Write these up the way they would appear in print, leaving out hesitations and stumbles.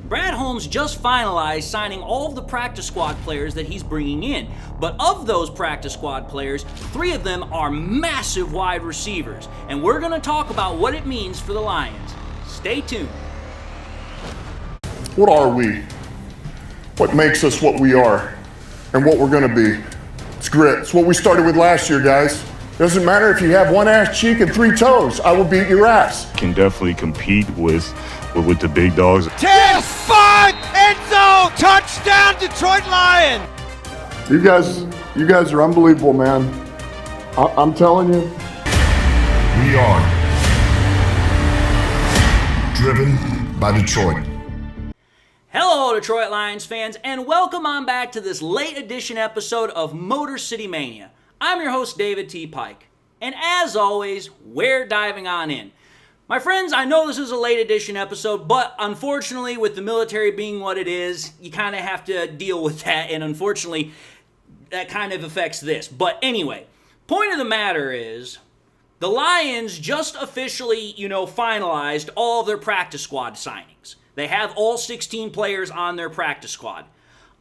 Brad Holmes just finalized signing all of the practice squad players that he's bringing in. But of those practice squad players, 3 of them are massive wide receivers. And we're going to talk about what it means for the Lions. Stay tuned. What are we? What makes us what we are and what we're going to be? It's grit. It's what we started with last year, guys. Doesn't matter if you have one ass cheek and 3 toes. I will beat your ass. Can definitely compete with the big dogs. 10-5 end zone touchdown Detroit Lions. You guys are unbelievable, man. I'm telling you. We are driven by Detroit. Hello, Detroit Lions fans, and welcome on back to this late edition episode of Motor City Mania. I'm your host, David T. Pike, and as always, we're diving on in. My friends, I know this is a late edition episode, but unfortunately, with the military being what it is, you kind of have to deal with that, and unfortunately, that kind of affects this. But anyway, point of the matter is, the Lions just officially, finalized all of their practice squad signings. They have all 16 players on their practice squad.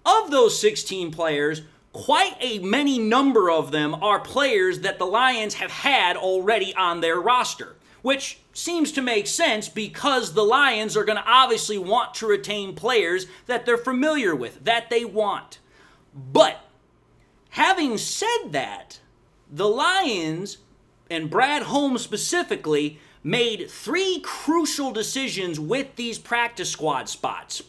Of those 16 players, quite a many number of them are players that the Lions have had already on their roster, which seems to make sense because the Lions are going to obviously want to retain players that they're familiar with, that they want. But having said that, the Lions, and Brad Holmes specifically, made 3 crucial decisions with these practice squad spots.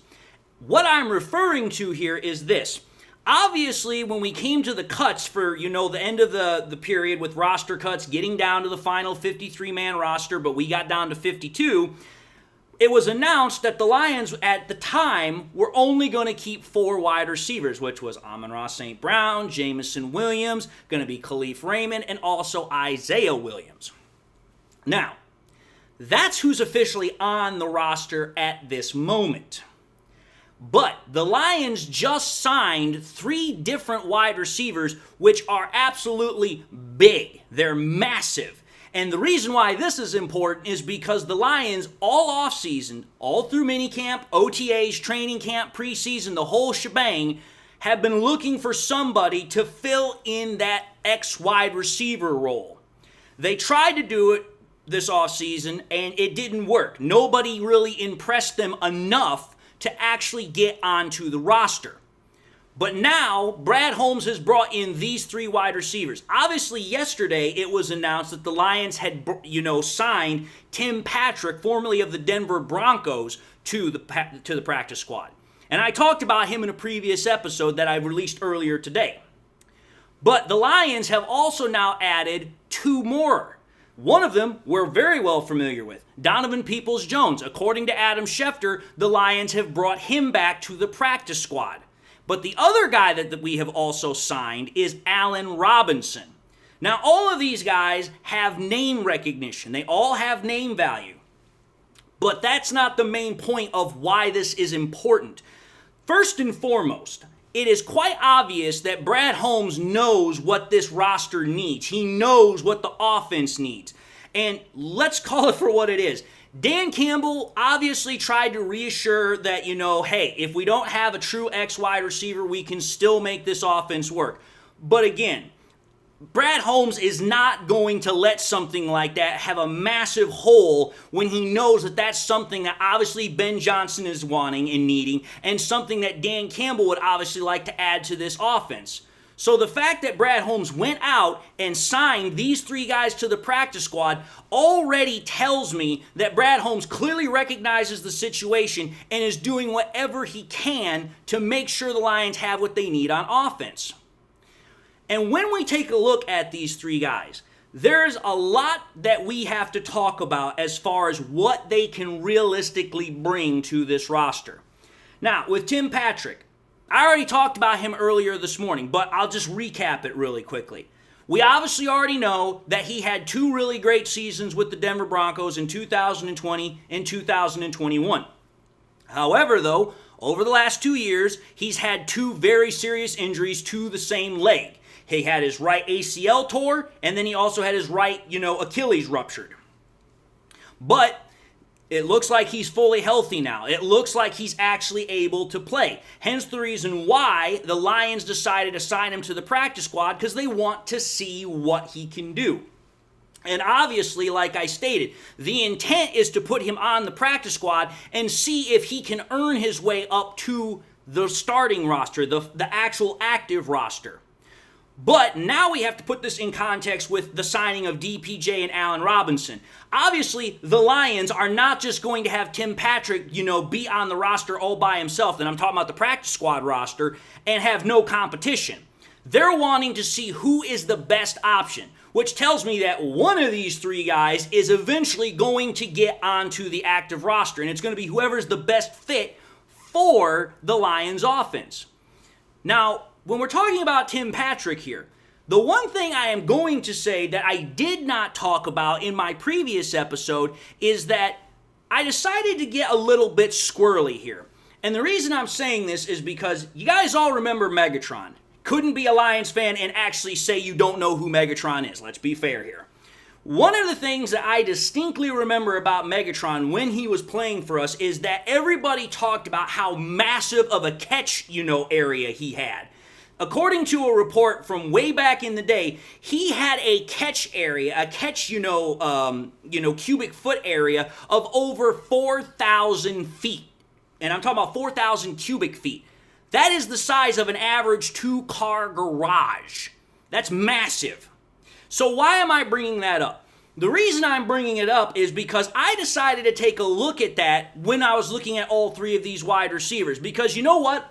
What I'm referring to here is this. Obviously, when we came to the cuts for, the end of the period with roster cuts, getting down to the final 53-man roster, but we got down to 52, it was announced that the Lions at the time were only going to keep 4 wide receivers, which was Amon-Ra St. Brown, Jameson Williams, going to be Khalif Raymond, and also Isaiah Williams. Now, that's who's officially on the roster at this moment. But the Lions just signed 3 different wide receivers, which are absolutely big. They're massive. And the reason why this is important is because the Lions, all offseason, all through minicamp, OTAs, training camp, preseason, the whole shebang, have been looking for somebody to fill in that X wide receiver role. They tried to do it this offseason, and it didn't work. Nobody really impressed them enough to actually get onto the roster. But now, Brad Holmes has brought in these 3 wide receivers. Obviously, yesterday, it was announced that the Lions had, signed Tim Patrick, formerly of the Denver Broncos, to the practice squad. And I talked about him in a previous episode that I released earlier today. But the Lions have also now added 2 more. One of them we're very well familiar with, Donovan Peoples-Jones. According to Adam Schefter, the Lions have brought him back to the practice squad. But the other guy that we have also signed is Allen Robinson. Now, all of these guys have name recognition. They all have name value. But that's not the main point of why this is important. First and foremost, it is quite obvious that Brad Holmes knows what this roster needs. He knows what the offense needs. And let's call it for what it is. Dan Campbell obviously tried to reassure that, hey, if we don't have a true X wide receiver, we can still make this offense work. But again, Brad Holmes is not going to let something like that have a massive hole when he knows that that's something that obviously Ben Johnson is wanting and needing, and something that Dan Campbell would obviously like to add to this offense. So the fact that Brad Holmes went out and signed these 3 guys to the practice squad already tells me that Brad Holmes clearly recognizes the situation and is doing whatever he can to make sure the Lions have what they need on offense. And when we take a look at these 3 guys, there's a lot that we have to talk about as far as what they can realistically bring to this roster. Now, with Tim Patrick, I already talked about him earlier this morning, but I'll just recap it really quickly. We obviously already know that he had 2 really great seasons with the Denver Broncos in 2020 and 2021. However, though, over the last 2 years, he's had 2 very serious injuries to the same leg. He had his right ACL tore, and then he also had his right, Achilles ruptured. But It looks like he's fully healthy now. It looks like he's actually able to play. Hence the reason why the Lions decided to sign him to the practice squad, because they want to see what he can do. And obviously, like I stated, the intent is to put him on the practice squad and see if he can earn his way up to the starting roster, the actual active roster. But now we have to put this in context with the signing of DPJ and Allen Robinson. Obviously, the Lions are not just going to have Tim Patrick, be on the roster all by himself, and I'm talking about the practice squad roster, and have no competition. They're wanting to see who is the best option, which tells me that one of these three guys is eventually going to get onto the active roster, and it's going to be whoever's the best fit for the Lions offense. Now, when we're talking about Tim Patrick here, the one thing I am going to say that I did not talk about in my previous episode is that I decided to get a little bit squirrely here. And the reason I'm saying this is because you guys all remember Megatron. Couldn't be a Lions fan and actually say you don't know who Megatron is. Let's be fair here. One of the things that I distinctly remember about Megatron when he was playing for us is that everybody talked about how massive of a catch, area he had. According to a report from way back in the day, he had a catch area, cubic foot area of over 4,000 feet. And I'm talking about 4,000 cubic feet. That is the size of an average 2-car garage. That's massive. So why am I bringing that up? The reason I'm bringing it up is because I decided to take a look at that when I was looking at all three of these wide receivers. Because you know what?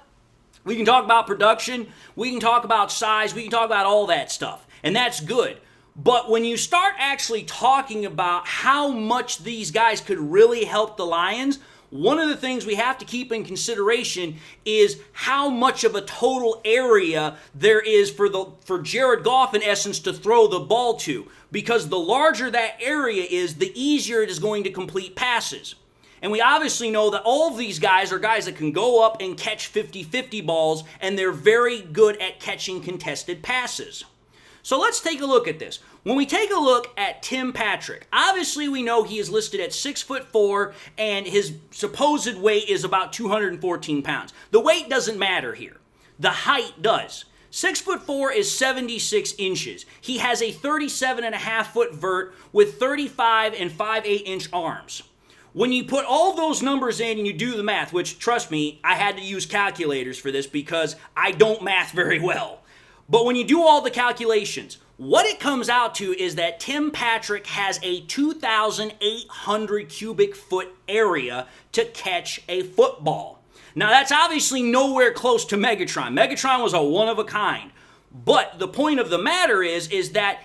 We can talk about production, we can talk about size, we can talk about all that stuff, and that's good. But when you start actually talking about how much these guys could really help the Lions, one of the things we have to keep in consideration is how much of a total area there is for Jared Goff, in essence, to throw the ball to. Because the larger that area is, the easier it is going to complete passes. And we obviously know that all of these guys are guys that can go up and catch 50-50 balls, and they're very good at catching contested passes. So let's take a look at this. When we take a look at Tim Patrick, obviously we know he is listed at 6'4", and his supposed weight is about 214 pounds. The weight doesn't matter here. The height does. 6'4" is 76 inches. He has a 37.5-foot vert with 35 and 5/8 inch arms. When you put all those numbers in and you do the math, which, trust me, I had to use calculators for this because I don't math very well. But when you do all the calculations, what it comes out to is that Tim Patrick has a 2,800 cubic foot area to catch a football. Now, that's obviously nowhere close to Megatron. Megatron was a one-of-a-kind. But the point of the matter is that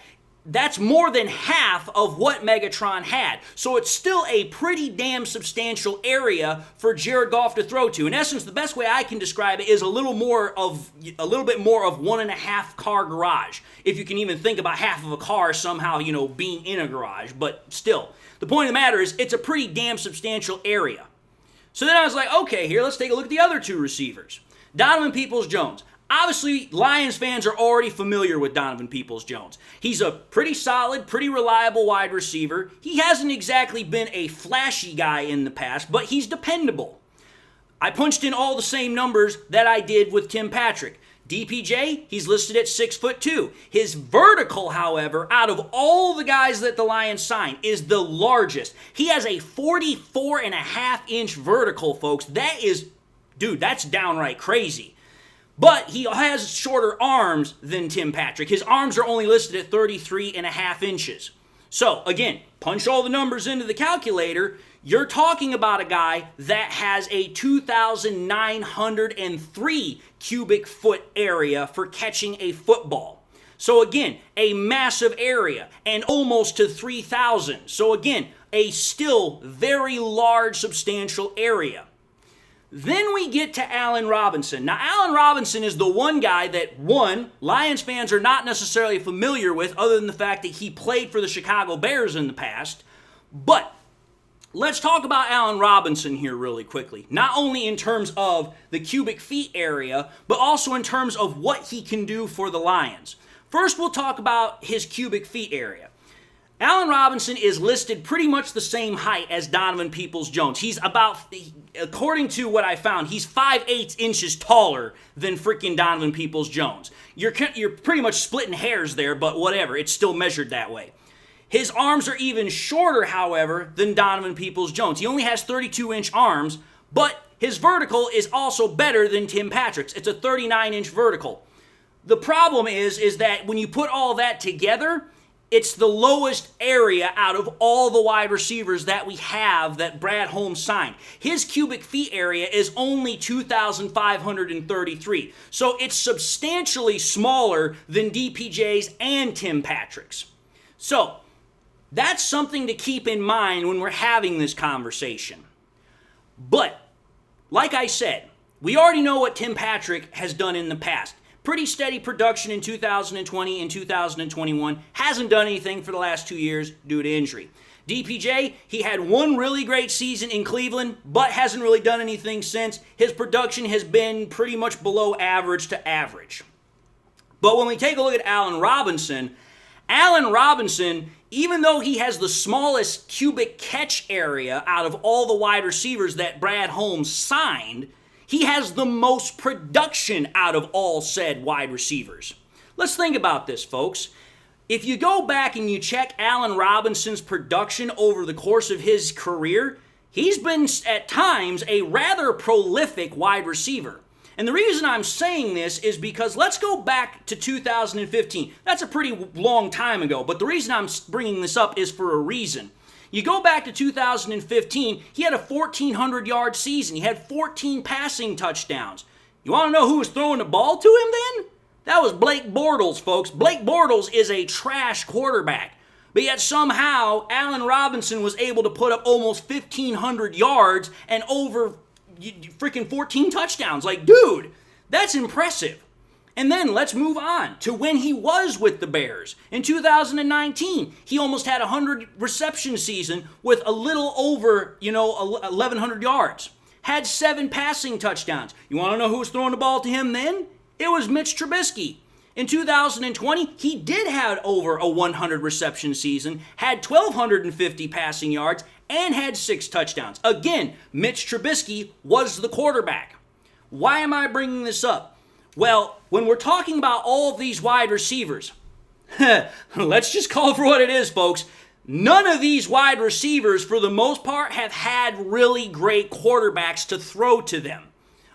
that's more than half of what Megatron had. So it's still a pretty damn substantial area for Jared Goff to throw to. In essence, the best way I can describe it is a little bit more of 1.5 car garage. If you can even think about half of a car somehow, being in a garage. But still, the point of the matter is it's a pretty damn substantial area. So then I was like, okay, here, let's take a look at the other two receivers. Donovan Peoples-Jones. Obviously, Lions fans are already familiar with Donovan Peoples-Jones. He's a pretty solid, pretty reliable wide receiver. He hasn't exactly been a flashy guy in the past, but he's dependable. I punched in all the same numbers that I did with Tim Patrick. DPJ, he's listed at 6'2". His vertical, however, out of all the guys that the Lions signed, is the largest. He has a 44.5-inch vertical, folks. That's downright crazy. But he has shorter arms than Tim Patrick. His arms are only listed at 33.5 inches. So, again, punch all the numbers into the calculator. You're talking about a guy that has a 2,903 cubic foot area for catching a football. So, again, a massive area and almost to 3,000. So, again, a still very large, substantial area. Then we get to Allen Robinson. Now, Allen Robinson is the one guy that, Lions fans are not necessarily familiar with, other than the fact that he played for the Chicago Bears in the past. But let's talk about Allen Robinson here really quickly. Not only in terms of the cubic feet area, but also in terms of what he can do for the Lions. First, we'll talk about his cubic feet area. Allen Robinson is listed pretty much the same height as Donovan Peoples-Jones. He's about, according to what I found, he's 5/8 inches taller than freaking Donovan Peoples-Jones. You're pretty much splitting hairs there, but whatever, it's still measured that way. His arms are even shorter, however, than Donovan Peoples-Jones. He only has 32-inch arms, but his vertical is also better than Tim Patrick's. It's a 39-inch vertical. The problem is that when you put all that together, it's the lowest area out of all the wide receivers that we have that Brad Holmes signed. His cubic feet area is only 2,533. So it's substantially smaller than DPJ's and Tim Patrick's. So that's something to keep in mind when we're having this conversation. But, like I said, we already know what Tim Patrick has done in the past. Pretty steady production in 2020 and 2021. Hasn't done anything for the last 2 years due to injury. DPJ, he had one really great season in Cleveland, but hasn't really done anything since. His production has been pretty much below average to average. But when we take a look at Allen Robinson, even though he has the smallest cubic catch area out of all the wide receivers that Brad Holmes signed, he has the most production out of all said wide receivers. Let's think about this, folks. If you go back and you check Allen Robinson's production over the course of his career, he's been at times a rather prolific wide receiver. And the reason I'm saying this is because let's go back to 2015. That's a pretty long time ago, but the reason I'm bringing this up is for a reason. You go back to 2015, he had a 1,400-yard season. He had 14 passing touchdowns. You want to know who was throwing the ball to him then? That was Blake Bortles, folks. Blake Bortles is a trash quarterback. But yet somehow, Allen Robinson was able to put up almost 1,500 yards and over freaking 14 touchdowns. Like, dude, that's impressive. And then let's move on to when he was with the Bears. In 2019, he almost had a 100 reception season with a little over, 1,100 yards. Had 7 passing touchdowns. You want to know who was throwing the ball to him then? It was Mitch Trubisky. In 2020, he did have over a 100 reception season, had 1,250 passing yards, and had 6 touchdowns. Again, Mitch Trubisky was the quarterback. Why am I bringing this up? Well, when we're talking about all of these wide receivers, let's just call it for what it is, folks. None of these wide receivers, for the most part, have had really great quarterbacks to throw to them.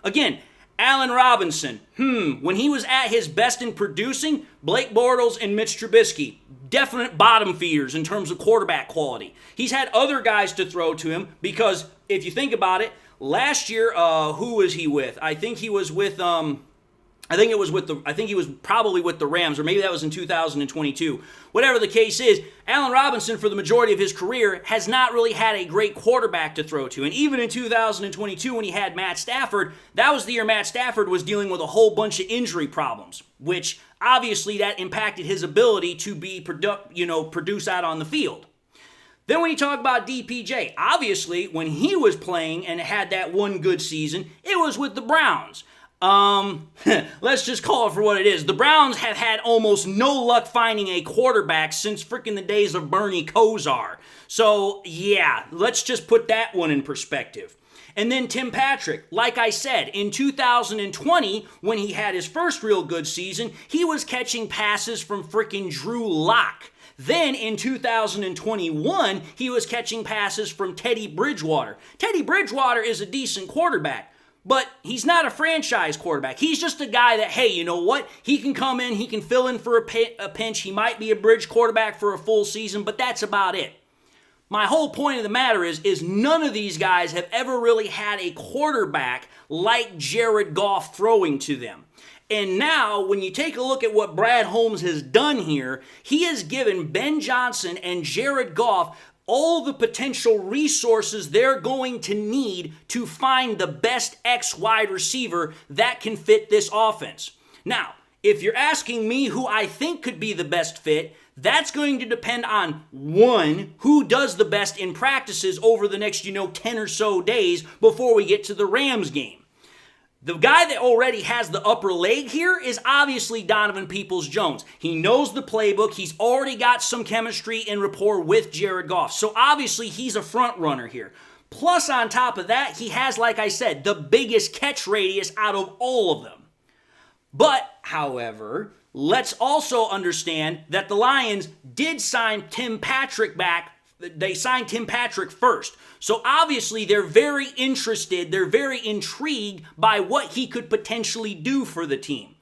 Again, Allen Robinson, when he was at his best in producing, Blake Bortles and Mitch Trubisky, definite bottom feeders in terms of quarterback quality. He's had other guys to throw to him because, if you think about it, last year, who was he with? I think he was with, I think he was probably with the Rams, or maybe that was in 2022. Whatever the case is, Allen Robinson, for the majority of his career, has not really had a great quarterback to throw to. And even in 2022, when he had Matt Stafford, that was the year Matt Stafford was dealing with a whole bunch of injury problems, which obviously that impacted his ability to be produce out on the field. Then when you talk about DPJ, obviously when he was playing and had that one good season, it was with the Browns. Let's just call it for what it is. The Browns have had almost no luck finding a quarterback since freaking the days of Bernie Kosar. So, yeah, let's just put that one in perspective. And then Tim Patrick, like I said, in 2020, when he had his first real good season, he was catching passes from freaking Drew Lock. Then in 2021, he was catching passes from Teddy Bridgewater. Teddy Bridgewater is a decent quarterback. But he's not a franchise quarterback. He's just a guy that, hey, you know what? He can come in, he can fill in for a pinch. He might be a bridge quarterback for a full season, but that's about it. My whole point of the matter is none of these guys have ever really had a quarterback like Jared Goff throwing to them. And now, when you take a look at what Brad Holmes has done here, he has given Ben Johnson and Jared Goff all the potential resources they're going to need to find the best X wide receiver that can fit this offense. Now, if you're asking me who I think could be the best fit, that's going to depend on, one, who does the best in practices over the next, 10 or so days before we get to the Rams game. The guy that already has the upper leg here is obviously Donovan Peoples-Jones. He knows the playbook. He's already got some chemistry and rapport with Jared Goff. So obviously he's a front runner here. Plus on top of that, he has, like I said, the biggest catch radius out of all of them. But, however, let's also understand that the Lions did sign Tim Patrick back. They signed Tim Patrick first. So obviously they're very interested, they're very intrigued by what he could potentially do for the team.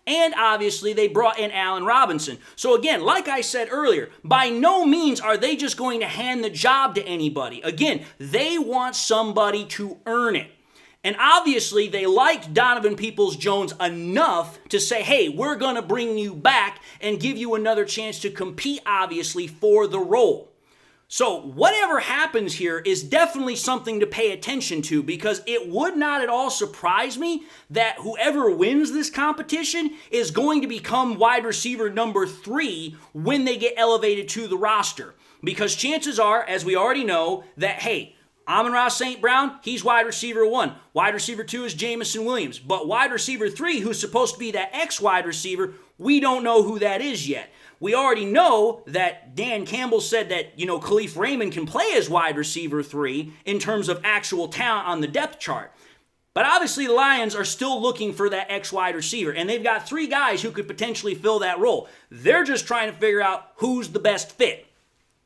And obviously they brought in Allen Robinson. So again, like I said earlier, by no means are they just going to hand the job to anybody. Again, they want somebody to earn it. And obviously they liked Donovan Peoples-Jones enough to say, hey, we're going to bring you back and give you another chance to compete, obviously, for the role. So whatever happens here is definitely something to pay attention to, because it would not at all surprise me that whoever wins this competition is going to become wide receiver number 3 when they get elevated to the roster. Because chances are, as we already know, that, hey, Amon-Ra St. Brown, he's wide receiver 1. Wide receiver 2 is Jamison Williams. But wide receiver 3, who's supposed to be that X-wide receiver, we don't know who that is yet. We already know that Dan Campbell said that, Khalif Raymond can play as wide receiver 3 in terms of actual talent on the depth chart. But obviously the Lions are still looking for that X-wide receiver, and they've got 3 guys who could potentially fill that role. They're just trying to figure out who's the best fit.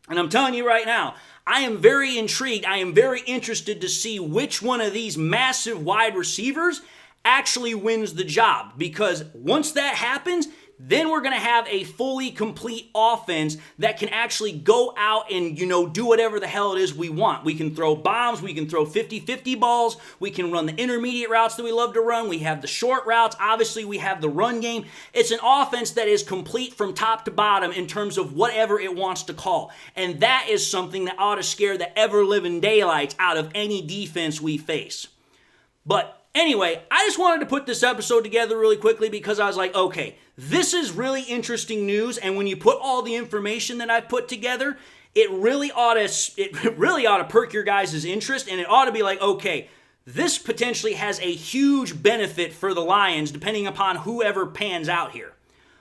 And I'm telling you right now, I am very intrigued. I am very interested to see which one of these massive wide receivers actually wins the job. Because once that happens, then we're going to have a fully complete offense that can actually go out and, do whatever the hell it is we want. We can throw bombs. We can throw 50-50 balls. We can run the intermediate routes that we love to run. We have the short routes. Obviously, we have the run game. It's an offense that is complete from top to bottom in terms of whatever it wants to call. And that is something that ought to scare the ever-living daylights out of any defense we face. But anyway, I just wanted to put this episode together really quickly because I was like, okay, this is really interesting news, and when you put all the information that I've put together, it really ought to perk your guys' interest, and it ought to be like, okay, this potentially has a huge benefit for the Lions depending upon whoever pans out here.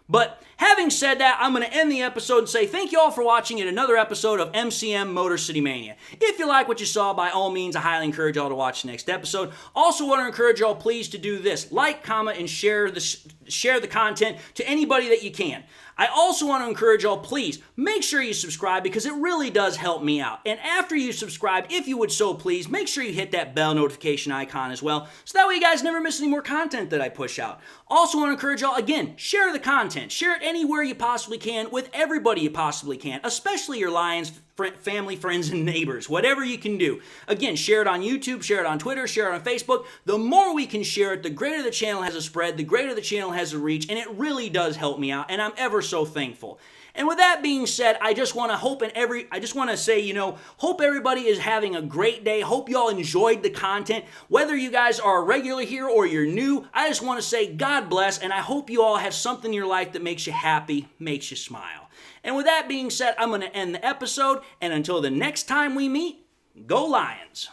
But having said that, I'm going to end the episode and say thank you all for watching yet another episode of MCM Motor City Mania. If you like what you saw, by all means, I highly encourage y'all to watch the next episode. Also want to encourage y'all please to do this. Like, comment, and share the content to anybody that you can. I also want to encourage y'all, please, make sure you subscribe because it really does help me out. And after you subscribe, if you would so please, make sure you hit that bell notification icon as well, so that way you guys never miss any more content that I push out. Also want to encourage y'all, again, share the content. Share it anywhere you possibly can with everybody you possibly can, especially your Lions family, friends, and neighbors, whatever you can do. Again, share it on YouTube, share it on Twitter, share it on Facebook. The more we can share it, the greater the channel has a spread, the greater the channel has a reach, and it really does help me out, and I'm ever so thankful. And with that being said, I just want to say, hope everybody is having a great day. Hope y'all enjoyed the content. Whether you guys are a regular here or you're new, I just want to say God bless, and I hope you all have something in your life that makes you happy, makes you smile. And with that being said, I'm going to end the episode, and until the next time we meet, go Lions!